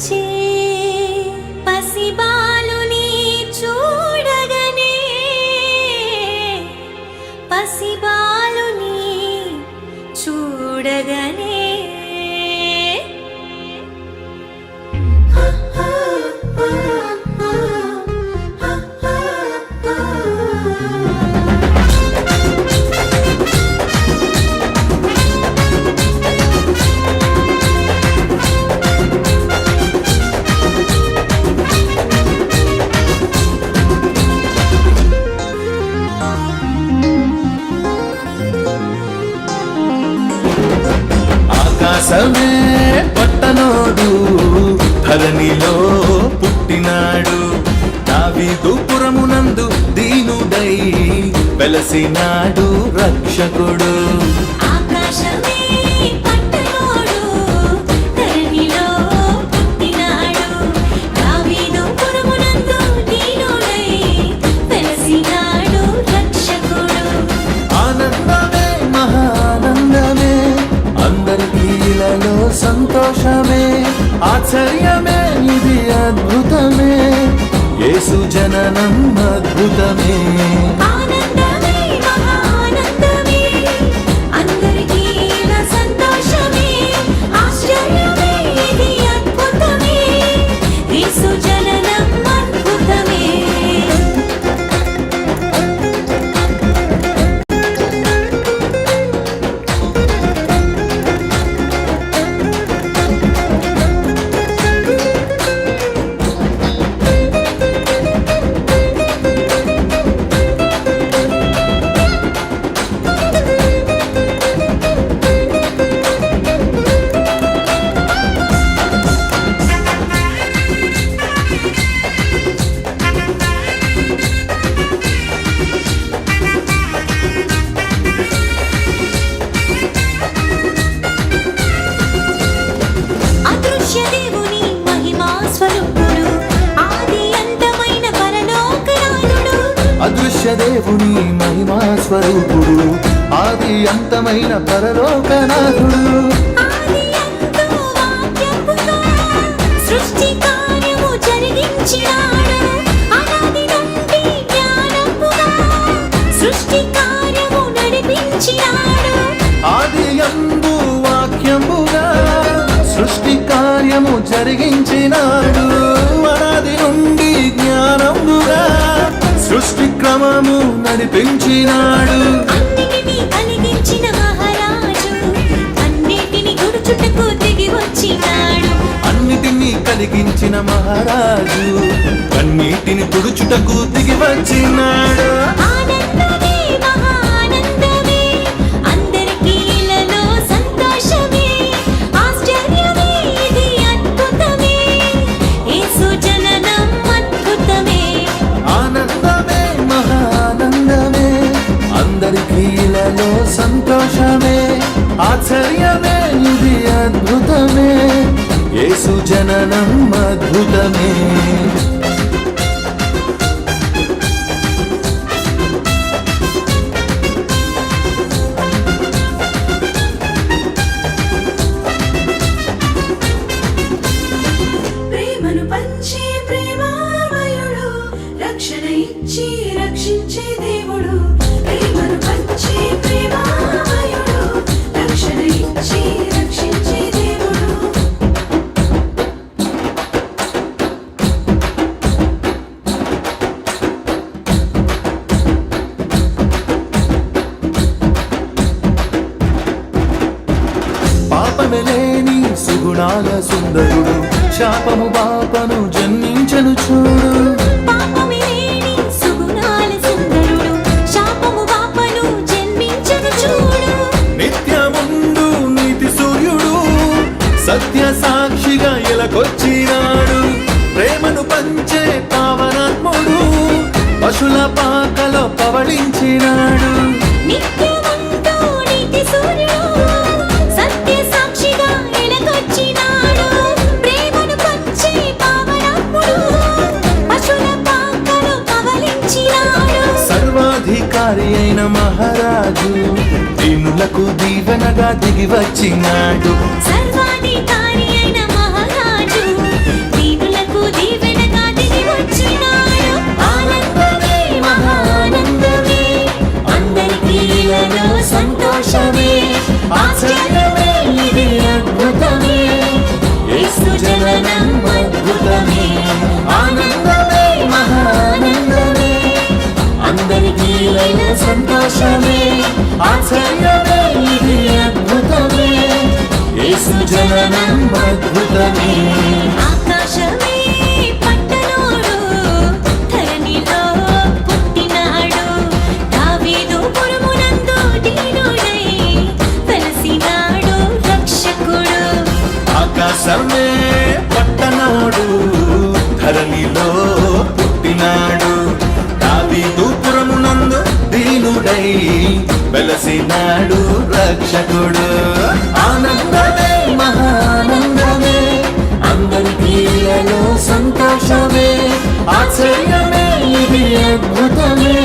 వచ్చే పసిబాలుని చూడగనే పసిబాలుని చూడగనే ఆకాశమే పట్టనోడు ధరణిలో పుట్టినాడు దావీదుపురమునందు దీనుడై వెలసినాడు రక్షకుడు. ఆకాశమే పట్టనోడు ధరణిలో పుట్టినాడు దావీదుపురమునందు దీనుడై వెలసినాడు రక్షకుడు. ఆనందమే మహానందమే అందరికీ ఇలలో సంతోషమే ఆశ్చర్యమే ఇది అద్భుతమే యేసు జననం అద్భుతమే. ఆనందమే మహానందమే అందరికీ ఇలా సంతోషమే ఆశ్చర్యమే ఇది అద్భుతమే యేసు జననం అద్భుతమే. అదృశ్య దేవుని మహిమా స్వరూపుడు ఆది అంతమైన పరలోకనాథుడు. సృష్టి కార్యము జరిగించినాడు అనాది నుండి జ్ఞానముగా సృష్టి కార్యము నడిపించినాడు. ఆది యందు వాక్యముగా సృష్టి కార్యము జరిగించినాడు అనాది నుండి జ్ఞానముగా సృష్టి క్రమము నడిపించినాడు. అన్నిటిని కలిగించిన మహారాజు అన్నిటిని గుడుచుటకు దిగి వచ్చినాడు. అన్నిటిని కలిగించిన మహారాజు అన్నిటిని తుడుచుటకు దిగి వచ్చినాడు. ఆనందమే మహానందమే అందరికీ ఇలలో సంతోషమే ఆశ్చర్యమే ఇది అద్భుతమే యేసు జననం అద్భుతమే. ఆనందమే మహానందమే అందరికీ ఇలలో సంతోషమే ఆశ్చర్యమే ఇది అద్భుతమే యేసు జననం అద్భుతమే. ప్రేమను పంచే ప్రేమామయుడు రక్షణ ఇచ్చి రక్షించే దేవుడు. ప్రేమను పంచే ప్రేమామయుడు రక్షణ ఇచ్చి రక్షించే దేవుడు. పాపమే లేని సుగుణాల సుందరుడు శాపము పాపను జన్మించను చూడు. పాపమే లేని సుగుణాల సుందరుడు శాపము పాపను జన్మించను చూడు. నిత్యముందు నీతి సూర్యుడు సత్య సాక్షిగా ఇలకొచ్చినాడు. ప్రేమను పంచే పావనాత్ముడు పశుల పాకలో పవళించినాడు. నిత్యముందు నీతి సూర్యుడు సత్య సాక్షిగా ఇలకొచ్చినాడు. ప్రేమను పంచే పావనాత్ముడు పశుల పాకలో పవళించినాడు. సర్వాధికారి అయిన మహారాజు దీనులకు దీవెనగా దిగి వచ్చినాడు. సర్వాధికారి అయిన మహారాజు సంతోషమే ఆశ్చర్యమే ఇది అద్భుతమే యేసు జననం అద్భుతమే ఆకాశమే పట్టనోడు ధరణిలో పుట్టినాడు దావీదు పురమునందు దీనుడై వెలసినాడు రక్షకుడు ఆకాశమే పట్టనోడు ధరణిలో పుట్టినాడు దావీదు పురమునందు దీనుడై వెలసినాడు రక్షకుడు ఆనందమే మహానందమే అందరికీలలో సంతోషమే ఆశ్చర్యమే ఇది అద్భుతమే